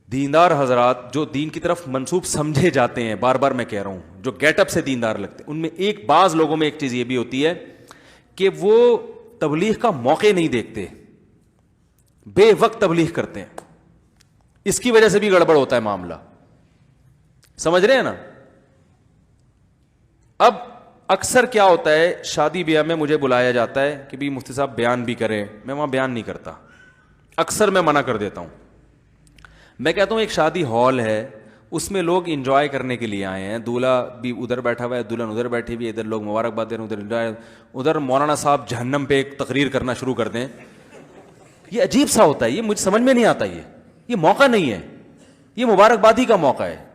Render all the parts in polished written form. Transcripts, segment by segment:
دیندار حضرات جو دین کی طرف منسوب سمجھے جاتے ہیں، بار بار میں کہہ رہا ہوں، جو گیٹ اپ سے دیندار لگتے ہیں، ان میں ایک بعض لوگوں میں ایک چیز یہ بھی ہوتی ہے کہ وہ تبلیغ کا موقع نہیں دیکھتے، بے وقت تبلیغ کرتے ہیں، اس کی وجہ سے بھی گڑبڑ ہوتا ہے معاملہ. سمجھ رہے ہیں نا؟ اب اکثر کیا ہوتا ہے، شادی بیاہ میں مجھے بلایا جاتا ہے کہ بھی مفتی صاحب بیان بھی کریں، میں وہاں بیان نہیں کرتا، اکثر میں منع کر دیتا ہوں. میں کہتا ہوں ایک شادی ہال ہے، اس میں لوگ انجوائے کرنے کے لیے آئے ہیں، دولہا بھی ادھر بیٹھا ہوا ہے، دلہن ادھر بیٹھی ہوئی ہے، ادھر لوگ مبارکباد دے رہے ہیں، ادھر مولانا صاحب جہنم پہ ایک تقریر کرنا شروع کر دیں. یہ عجیب سا ہوتا ہے، یہ مجھے سمجھ میں نہیں آتا، یہ موقع نہیں ہے، یہ مبارکبادی کا موقع ہے.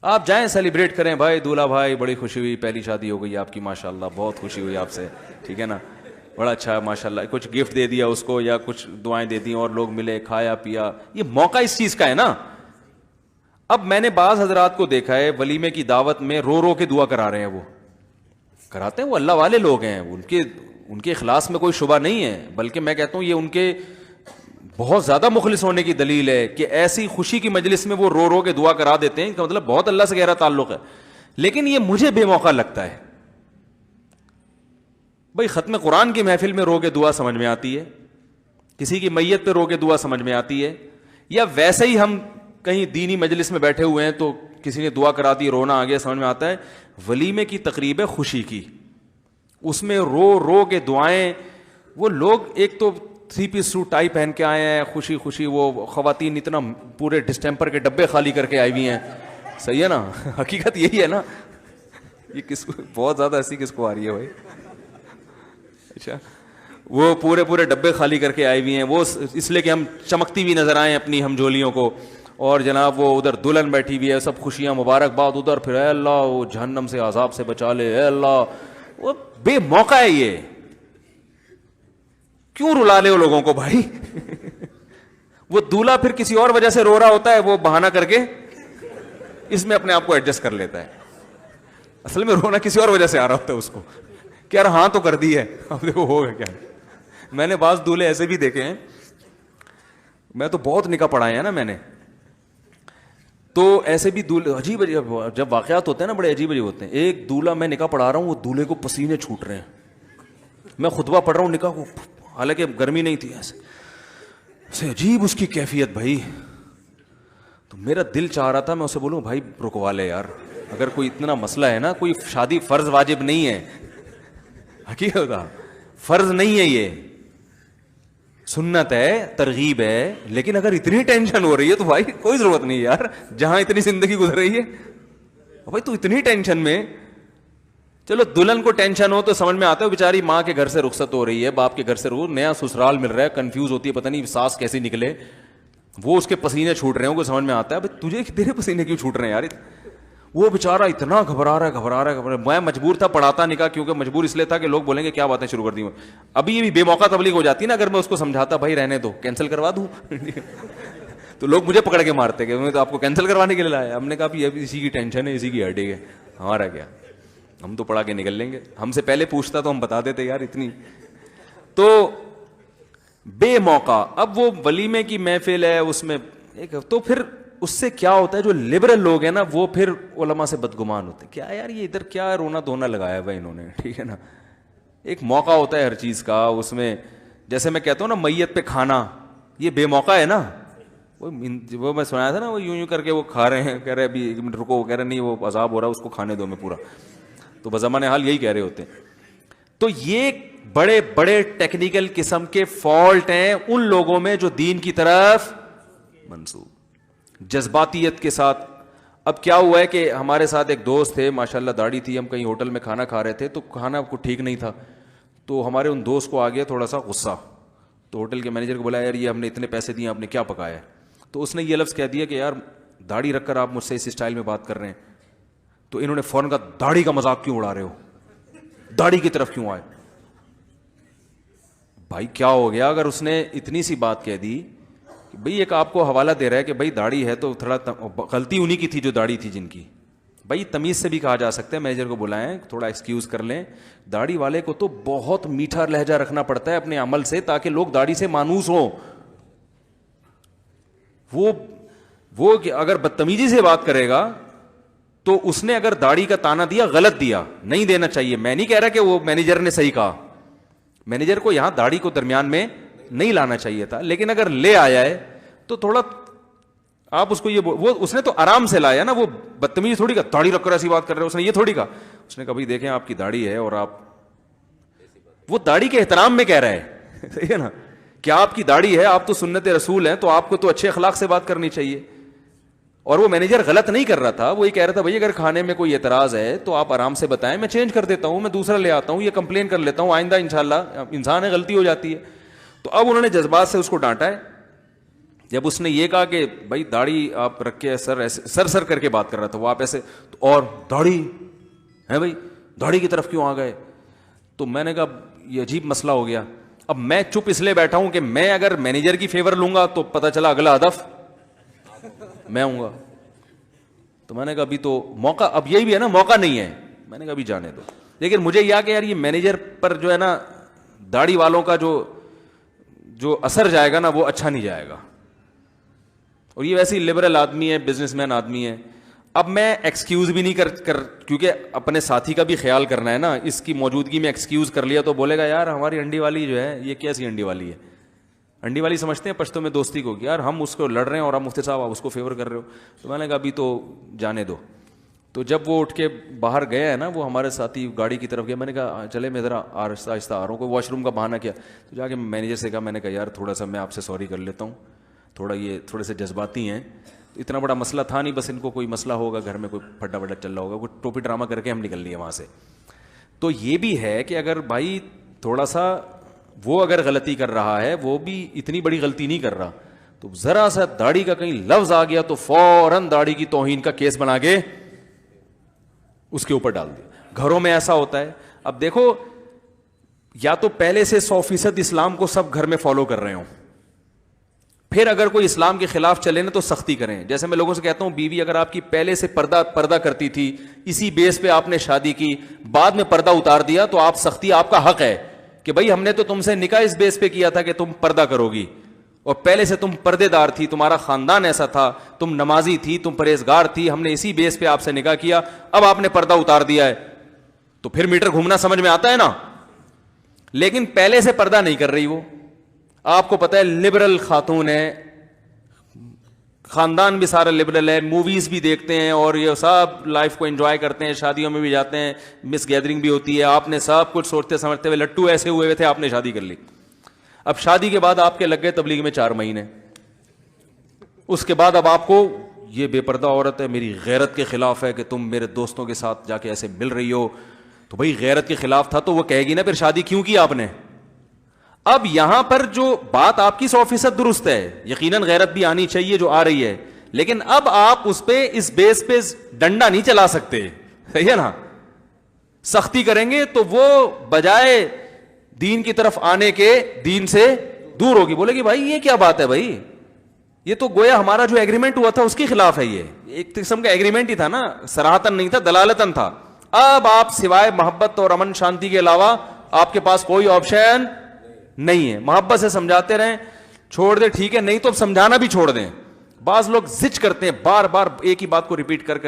آپ جائیں سیلیبریٹ کریں، بھائی دولہا بھائی بڑی خوشی ہوئی، پہلی شادی ہو گئی آپ کی، ماشاءاللہ بہت خوشی ہوئی آپ سے، ٹھیک ہے نا، بڑا اچھا ہے ماشاءاللہ، کچھ گفٹ دے دیا اس کو یا کچھ دعائیں دے دی اور لوگ ملے، کھایا پیا، یہ موقع اس چیز کا ہے نا. اب میں نے بعض حضرات کو دیکھا ہے ولیمے کی دعوت میں رو رو کے دعا کرا رہے ہیں، وہ کراتے ہیں، وہ اللہ والے لوگ ہیں، ان کے اخلاص میں کوئی شبہ نہیں ہے، بلکہ میں کہتا ہوں یہ ان کے بہت زیادہ مخلص ہونے کی دلیل ہے کہ ایسی خوشی کی مجلس میں وہ رو رو کے دعا کرا دیتے ہیں، ان کا مطلب بہت اللہ سے گہرا تعلق ہے. لیکن یہ مجھے بے موقع لگتا ہے. بھائی ختم قرآن کی محفل میں رو کے دعا سمجھ میں آتی ہے، کسی کی میت پہ رو کے دعا سمجھ میں آتی ہے، یا ویسے ہی ہم کہیں دینی مجلس میں بیٹھے ہوئے ہیں تو کسی نے دعا کرا دی، رونا آ گیا، سمجھ میں آتا ہے. ولیمے کی تقریب ہے خوشی کی، اس میں رو رو کے دعائیں، وہ لوگ ایک تو 3 پیس سوٹ ٹائی پہن کے آئے ہیں، خوشی خوشی، وہ خواتین اتنا پورے ڈسٹمپر کے ڈبے خالی کر کے آئی ہوئی ہیں، صحیح ہے نا، حقیقت یہی ہے نا. یہ کس کو بہت زیادہ ہنسی کس کو آ رہی ہے بھائی؟ اچھا، وہ پورے ڈبے خالی کر کے آئی ہوئی ہیں، وہ اس لیے کہ ہم چمکتی ہوئی نظر آئیں اپنی ہم جولیوں کو، اور جناب وہ ادھر دلہن بیٹھی ہوئی ہے، سب خوشیاں مبارکباد ادھر، پھر اے اللہ وہ جہنم سے عذاب سے بچا لے، اے اللہ. وہ بے موقع ہے، یہ کیوں رلا لے وہ لوگوں کو بھائی؟ وہ دولہا پھر کسی اور وجہ سے رو رہا ہوتا ہے، وہ بہانہ کر کے اس میں اپنے آپ کو ایڈجسٹ کر لیتا ہے، اصل میں رونا کسی اور وجہ سے آ رہا ہوتا ہے اس کو، کہ یار ہاں تو کر دی ہے، اب دیکھو ہوگا کیا. میں نے بعض دولہے ایسے بھی دیکھے ہیں، میں تو بہت نکاح پڑھائے ہیں نا میں نے، تو ایسے بھی دولہے عجیب عجیب جب واقعات ہوتے ہیں نا، بڑے عجیب عجیب ہوتے ہیں. ایک دولہا میں نکاح پڑھا رہا ہوں، وہ دولہے کو پسینے چھوٹ رہے ہیں، میں خطبہ پڑھ رہا ہوں نکاح کو، حالانکہ گرمی نہیں تھی، ایسے عجیب اس کی کیفیت بھائی. تو میرا دل چاہ رہا تھا میں اسے بولوں بھائی رکوا لے یار، اگر کوئی اتنا مسئلہ ہے نا، کوئی شادی فرض واجب نہیں ہے، حقیقت فرض نہیں ہے، یہ سنت ہے، ترغیب ہے، لیکن اگر اتنی ٹینشن ہو رہی ہے تو بھائی کوئی ضرورت نہیں یار، جہاں اتنی زندگی گزر رہی ہے بھائی تو اتنی ٹینشن میں. چلو دلہن کو ٹینشن ہو تو سمجھ میں آتا ہے، بیچاری ماں کے گھر سے رخصت ہو رہی ہے، باپ کے گھر سے نیا سسرال مل رہا ہے، کنفیوز ہوتی ہے، پتہ نہیں ساس کیسے نکلے، وہ اس کے پسینے چھوٹ رہے ہیں، کو سمجھ میں آتا ہے بھائی تجھے تیرے پسینے کیوں چھوٹ رہے ہیں یار. وہ بیچارہ اتنا گھبرا رہا ہے. میں مجبور تھا پڑھاتا نکاح، کیونکہ مجبور اس لیے تھا کہ لوگ بولیں گے کیا باتیں شروع کر دی. ابھی یہ بھی بے موقع تبلیغ ہو جاتی نا، اگر میں اس کو سمجھاتا بھائی رہنے دو، کینسل کروا دوں تو لوگ مجھے پکڑ کے مارتے کہ میں تو آپ کو کینسل کروانے کے لیے لایا. ہم نے کہا یہ اسی کی ٹینشن ہے، اسی کی ہیڈیک ہے، ہمارا کیا، ہم تو پڑھا کے نکل لیں گے. ہم سے پہلے پوچھتا تو ہم بتا دیتے یار اتنی. تو بے موقع. اب وہ ولیمے کی محفل ہے، اس میں ایک تو پھر اس سے کیا ہوتا ہے، جو لبرل لوگ ہیں نا وہ پھر علماء سے بدگمان ہوتے ہیں، کیا یار یہ ادھر کیا رونا دھونا لگایا ہوا انہوں نے، ٹھیک ہے نا. ایک موقع ہوتا ہے ہر چیز کا، اس میں جیسے میں کہتا ہوں نا میت پہ کھانا، یہ بے موقع ہے نا. وہ میں سنایا تھا نا، وہ یوں کر کے وہ کھا رہے ہیں، کہہ رہے ابھی 1 منٹ رکو، وہ کہہ رہے نہیں وہ عذاب ہو رہا ہے اس کو کھانے دو میں پورا. تو بزمان حال یہی کہہ رہے ہوتے ہیں. تو یہ بڑے بڑے ٹیکنیکل قسم کے فالٹ ہیں ان لوگوں میں جو دین کی طرف منسوب جذباتیت کے ساتھ. اب کیا ہوا ہے کہ ہمارے ساتھ ایک دوست تھے، ماشاءاللہ داڑھی تھی، ہم کہیں ہوٹل میں کھانا کھا رہے تھے تو کھانا کو ٹھیک نہیں تھا، تو ہمارے ان دوست کو آ گیا تھوڑا سا غصہ. تو ہوٹل کے مینیجر کو بولا یار یہ ہم نے اتنے پیسے دیے، آپ نے کیا پکایا ہے. تو اس نے یہ لفظ کہہ دیا کہ یار داڑھی رکھ کر آپ مجھ سے اس اسٹائل میں بات کر رہے ہیں. تو انہوں نے فوراً کہا داڑھی کا مذاق کیوں اڑا رہے ہو، داڑھی کی طرف کیوں آئے. بھائی کیا ہو گیا اگر اس نے اتنی سی بات کہہ دی کہ بھئی ایک آپ کو حوالہ دے رہا ہے کہ بھئی داڑھی ہے تو تھوڑا غلطی انہی کی تھی جو داڑھی تھی جن کی. بھائی تمیز سے بھی کہا جا سکتا ہے، مینیجر کو بلائیں تھوڑا ایکسکیوز کر لیں. داڑھی والے کو تو بہت میٹھا لہجہ رکھنا پڑتا ہے اپنے عمل سے تاکہ لوگ داڑھی سے مانوس ہوں. وہ کہ اگر بدتمیزی سے بات کرے گا تو اس نے اگر داڑھی کا تانا دیا غلط دیا, نہیں دینا چاہیے. میں نہیں کہہ رہا کہ وہ مینیجر نے صحیح کہا, مینیجر کو یہاں داڑھی کو درمیان میں نہیں لانا چاہیے تھا, لیکن اگر لے آیا ہے تو تھوڑا آپ اس کو یہ وہ اس نے تو آرام سے لایا نا, وہ بدتمیزی تھوڑی کا داڑھی رکھ کر ایسی بات کر رہے, اس نے یہ تھوڑی کہا, اس نے کہا بھائی دیکھیں آپ کی داڑھی ہے اور آپ, وہ داڑھی کے احترام میں کہہ رہا ہے صحیح ہے نا, کہ آپ کی داڑھی ہے, آپ تو سنت رسول ہیں, تو آپ کو تو اچھے اخلاق سے بات کرنی چاہیے. اور وہ مینیجر غلط نہیں کر رہا تھا, وہ یہ کہہ رہا تھا بھائی اگر کھانے میں کوئی اعتراض ہے تو آپ آرام سے بتائیں, میں چینج کر دیتا ہوں, میں دوسرا لے آتا ہوں, یہ کمپلین کر لیتا ہوں, آئندہ انشاءاللہ, انسان ہے غلطی ہو جاتی ہے. تو اب انہوں نے جذبات سے اس کو ڈانٹا ہے. جب اس نے یہ کہا کہ بھائی داڑھی آپ رکھ کے سر کر کے بات کر رہا تھا, وہ آپ ایسے, اور داڑھی ہے بھائی, داڑھی کی طرف کیوں آ گئے, تو میں نے کہا یہ عجیب مسئلہ ہو گیا. اب میں چپ اس لیے بیٹھا ہوں کہ میں اگر مینیجر کی فیور لوں گا تو پتہ چلا اگلا ہدف میں ہوں گا. تو میں نے کہا ابھی تو موقع, اب یہی بھی ہے نا موقع نہیں ہے, میں نے کہا ابھی جانے دو. لیکن مجھے یہ کہ یار یہ مینیجر پر جو ہے نا داڑھی والوں کا جو اثر جائے گا نا وہ اچھا نہیں جائے گا, اور یہ ویسے ہی لبرل آدمی ہے, بزنس مین آدمی ہے. اب میں ایکسکیوز بھی نہیں کر کیونکہ اپنے ساتھی کا بھی خیال کرنا ہے نا, اس کی موجودگی میں ایکسکیوز کر لیا تو بولے گا یار ہماری انڈی والی جو ہے یہ کیسی انڈی والی ہے. انڈی والی سمجھتے ہیں پشتوں میں دوستی کو, یار ہم اس کو لڑ رہے ہیں اور ہم مفتی صاحب آپ اس کو فیور کر رہے ہو. تو میں نے کہا ابھی تو جانے دو. تو جب وہ اٹھ کے باہر گیا ہے نا, وہ ہمارے ساتھی گاڑی کی طرف گیا, میں نے کہا چلے میں ذرا آہستہ آہستہ آ رہا ہوں, کوئی واش روم کا بہانہ کیا. تو جا کے مینیجر سے کہا, میں نے کہا یار تھوڑا سا میں آپ سے سوری کر لیتا ہوں, تھوڑے سے جذباتی ہیں, اتنا بڑا مسئلہ تھا نہیں, بس ان کو کوئی مسئلہ ہوگا گھر میں, کوئی پھڈا وڈا چل رہا ہوگا, کوئی ٹوپی ڈرامہ کر کے ہم نکل لیے وہاں سے. تو یہ بھی ہے کہ اگر بھائی تھوڑا سا وہ اگر غلطی کر رہا ہے, وہ بھی اتنی بڑی غلطی نہیں کر رہا, تو ذرا سا داڑھی کا کہیں لفظ آ گیا تو فوراً داڑھی کی توہین کا کیس بنا کے اس کے اوپر ڈال دیا. گھروں میں ایسا ہوتا ہے. اب دیکھو, یا تو پہلے سے 100% اسلام کو سب گھر میں فالو کر رہے ہوں, پھر اگر کوئی اسلام کے خلاف چلے نا تو سختی کریں. جیسے میں لوگوں سے کہتا ہوں, بیوی اگر آپ کی پہلے سے پردہ کرتی تھی, اسی بیس پہ آپ نے شادی کی, بعد میں پردہ اتار دیا, تو آپ سختی, آپ کا حق ہے کہ بھائی ہم نے تو تم سے نکاح اس بیس پہ کیا تھا کہ تم پردہ کرو گی, اور پہلے سے تم پردے دار تھی, تمہارا خاندان ایسا تھا, تم نمازی تھی, تم پرہیزگار تھی, ہم نے اسی بیس پہ آپ سے نکاح کیا, اب آپ نے پردہ اتار دیا ہے, تو پھر میٹر گھومنا سمجھ میں آتا ہے نا. لیکن پہلے سے پردہ نہیں کر رہی, وہ آپ کو پتہ ہے لبرل خاتون ہے, خاندان بھی سارا لبرل ہے, موویز بھی دیکھتے ہیں اور یہ سب لائف کو انجوائے کرتے ہیں, شادیوں میں بھی جاتے ہیں, مس گیدرنگ بھی ہوتی ہے, آپ نے سب کچھ سوچتے سمجھتے ہوئے لٹو ایسے ہوئے ہوئے تھے, آپ نے شادی کر لی. اب شادی کے بعد آپ کے لگ گئے تبلیغ میں 4 مہینے, اس کے بعد اب آپ کو یہ بے پردہ عورت ہے, میری غیرت کے خلاف ہے کہ تم میرے دوستوں کے ساتھ جا کے ایسے مل رہی ہو. تو بھائی غیرت کے خلاف تھا تو وہ کہے گی نا پھر شادی کیوں کی آپ نے. اب یہاں پر جو بات آپ کی 100% درست ہے, یقیناً غیرت بھی آنی چاہیے جو آ رہی ہے, لیکن اب آپ اس پہ اس بیس پہ ڈنڈا نہیں چلا سکتے, صحیح ہے نا. سختی کریں گے تو وہ بجائے دین کی طرف آنے کے دین سے دور ہوگی, بولے گی بھائی یہ کیا بات ہے, بھائی یہ تو گویا ہمارا جو ایگریمنٹ ہوا تھا اس کے خلاف ہے, یہ ایک قسم کا ایگریمنٹ ہی تھا نا, صراحتاً نہیں تھا, دلالتاً تھا. اب آپ سوائے محبت اور امن شانتی کے علاوہ آپ کے پاس کوئی آپشن نہیں ہے. محبت سے سمجھاتے رہیں, چھوڑ دیں ٹھیک ہے, نہیں تو سمجھانا بھی چھوڑ دیں. بعض لوگ زچ کرتے ہیں, بار بار ایک ہی بات کو ریپیٹ کر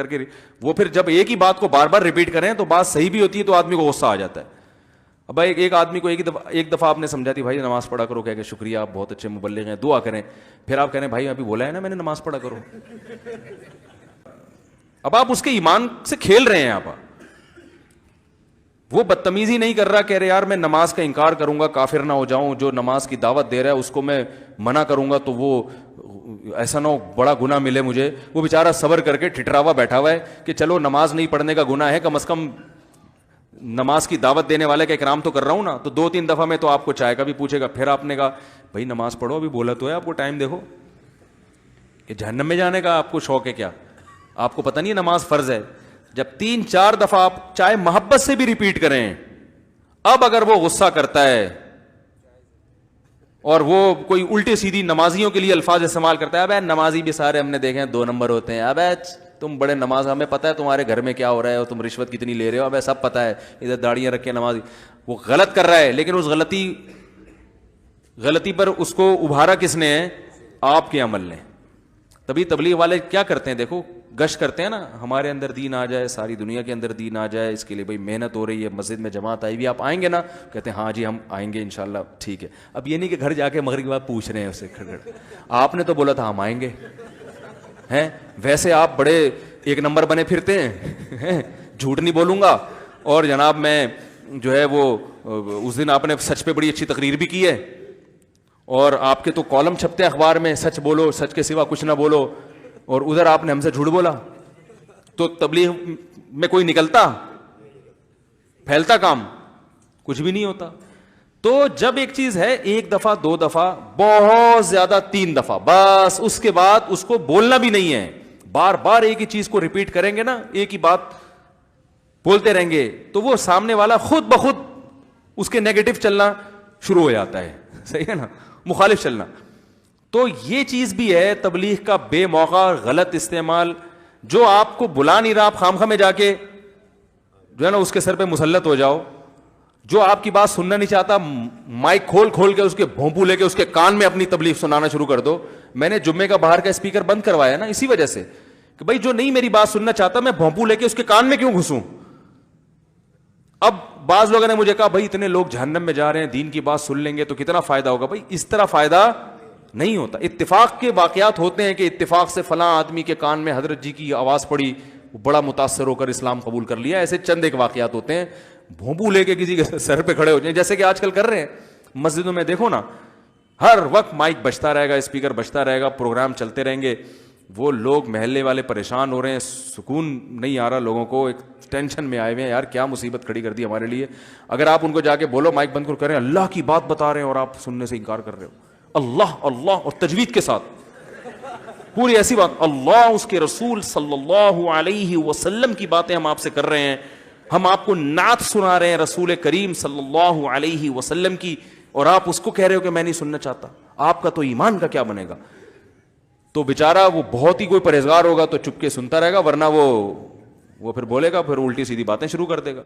کے, وہ پھر جب ایک ہی بات کو بار بار ریپیٹ کریں تو بات صحیح بھی ہوتی ہے تو آدمی کو غصہ آ جاتا ہے. اب بھائی ایک آدمی کو ایک دفعہ آپ نے سمجھا دی, بھائی نماز پڑھا کرو, کہہ کہ شکریہ آپ بہت اچھے مبلغ ہیں, دعا کریں. پھر آپ کہہ رہے ہیں بھائی ابھی بولا ہے نا میں نے نماز پڑھا کرو. اب آپ اس کے ایمان سے کھیل رہے ہیں. آپ وہ بدتمیزی نہیں کر رہا, کہہ رہے یار میں نماز کا انکار کروں گا کافر نہ ہو جاؤں, جو نماز کی دعوت دے رہا ہے اس کو میں منع کروں گا تو وہ ایسا نہ ہو بڑا گناہ ملے مجھے. وہ بیچارہ صبر کر کے ٹھٹراوا بیٹھا ہوا ہے کہ چلو نماز نہیں پڑھنے کا گناہ ہے, کم از کم نماز کی دعوت دینے والے کا اکرام تو کر رہا ہوں نا. تو 2-3 دفعہ میں تو آپ کو چائے کا بھی پوچھے گا. پھر آپ نے کہا بھائی نماز پڑھو, ابھی بولا تو ہے آپ کو, ٹائم دیکھو, کہ جہنم میں جانے کا آپ کو شوق ہے کیا, آپ کو پتہ نہیں ہے نماز فرض ہے. جب 3-4 دفعہ آپ چاہے محبت سے بھی ریپیٹ کریں, اب اگر وہ غصہ کرتا ہے اور وہ کوئی الٹی سیدھی نمازیوں کے لیے الفاظ استعمال کرتا ہے, اب نمازی بھی سارے ہم نے دیکھے ہیں 2 نمبر ہوتے ہیں, اب تم بڑے نماز, ہمیں پتہ ہے تمہارے گھر میں کیا ہو رہا ہے اور تم رشوت کتنی لے رہے ہو, اب سب پتہ ہے, ادھر داڑیاں رکھ کے نمازی. وہ غلط کر رہا ہے, لیکن اس غلطی پر اس کو ابھارا کس نے ہے, آپ کے عمل نے. تبھی تبلیغ والے کیا کرتے ہیں, دیکھو گشت کرتے ہیں نا, ہمارے اندر دین آ جائے, ساری دنیا کے اندر دین آ جائے, اس کے لیے بھائی محنت ہو رہی ہے, مسجد میں جماعت آئی ہوئی, آپ آئیں گے نا؟ کہتے ہیں ہاں جی ہم آئیں گے انشاءاللہ, ٹھیک ہے. اب یہ نہیں کہ گھر جا کے مغرب کے بعد پوچھ رہے ہیں اسے, آپ نے تو بولا تھا ہم آئیں گے ہیں, ویسے آپ بڑے ایک نمبر بنے پھرتے ہیں, جھوٹ نہیں بولوں گا, اور جناب میں جو ہے وہ اس دن آپ نے سچ پہ بڑی اچھی تقریر بھی کی ہے, اور آپ کے تو کالم چھپتے ہیں اخبار میں, سچ بولو, سچ کے سوا کچھ نہ بولو, اور ادھر آپ نے ہم سے جھوٹ بولا. تو تبلیغ میں کوئی نکلتا, پھیلتا کام کچھ بھی نہیں ہوتا. تو جب ایک چیز ہے ایک دفعہ, دو دفعہ, بہت زیادہ 3 دفعہ, بس اس کے بعد اس کو بولنا بھی نہیں ہے, بار بار ایک ہی چیز کو ریپیٹ کریں گے نا, ایک ہی بات بولتے رہیں گے, تو وہ سامنے والا خود بخود اس کے نیگیٹو چلنا شروع ہو جاتا ہے, صحیح ہے نا, مخالف چلنا. تو یہ چیز بھی ہے تبلیغ کا بے موقع غلط استعمال. جو آپ کو بلا نہیں رہا, آپ خامخواہ میں جا کے جو ہے نا اس کے سر پہ مسلط ہو جاؤ. جو آپ کی بات سننا نہیں چاہتا, مائک کھول کھول کے اس کے بھونپو لے کے اس کے کان میں اپنی تبلیغ سنانا شروع کر دو. میں نے جمعے کا باہر کا اسپیکر بند کروایا نا اسی وجہ سے کہ بھائی جو نہیں میری بات سننا چاہتا, میں بھونپو لے کے اس کے کان میں کیوں گھسوں. اب بعض لوگوں نے مجھے کہا بھائی اتنے لوگ جہنم میں جا رہے ہیں, دین کی بات سن لیں گے تو کتنا فائدہ ہوگا. بھائی اس طرح فائدہ نہیں ہوتا. اتفاق کے واقعات ہوتے ہیں کہ اتفاق سے فلاں آدمی کے کان میں حضرت جی کی آواز پڑی, بڑا متاثر ہو کر اسلام قبول کر لیا. ایسے چند ایک واقعات ہوتے ہیں. بھونپو لے کے کسی کے سر پہ کھڑے ہو جائیں جیسے کہ آج کل کر رہے ہیں مسجدوں میں, دیکھو نا ہر وقت مائک بجتا رہے گا, اسپیکر بجتا رہے گا, پروگرام چلتے رہیں گے. وہ لوگ محلے والے پریشان ہو رہے ہیں, سکون نہیں آ رہا لوگوں کو, ایک ٹینشن میں آئے ہوئے ہیں, یار کیا مصیبت کھڑی کر دی ہمارے لیے. اگر آپ ان کو جا کے بولو مائک بند کر کریں, اللہ کی بات بتا رہے ہیں اور آپ سننے سے انکار کر رہے ہو, اللہ اللہ اور تجوید کے ساتھ پوری ایسی بات, اللہ اس کے رسول صلی اللہ علیہ وسلم کی باتیں ہم آپ سے کر رہے ہیں, ہم آپ کو نعت سنا رہے ہیں رسول کریم صلی اللہ علیہ وسلم کی, اور آپ اس کو کہہ رہے ہو کہ میں نہیں سننا چاہتا. آپ کا تو ایمان کا کیا بنے گا. تو بیچارہ وہ بہت ہی کوئی پرہیزگار ہوگا تو چپ کے سنتا رہے گا, ورنہ وہ پھر بولے گا, پھر الٹی سیدھی باتیں شروع کر دے گا.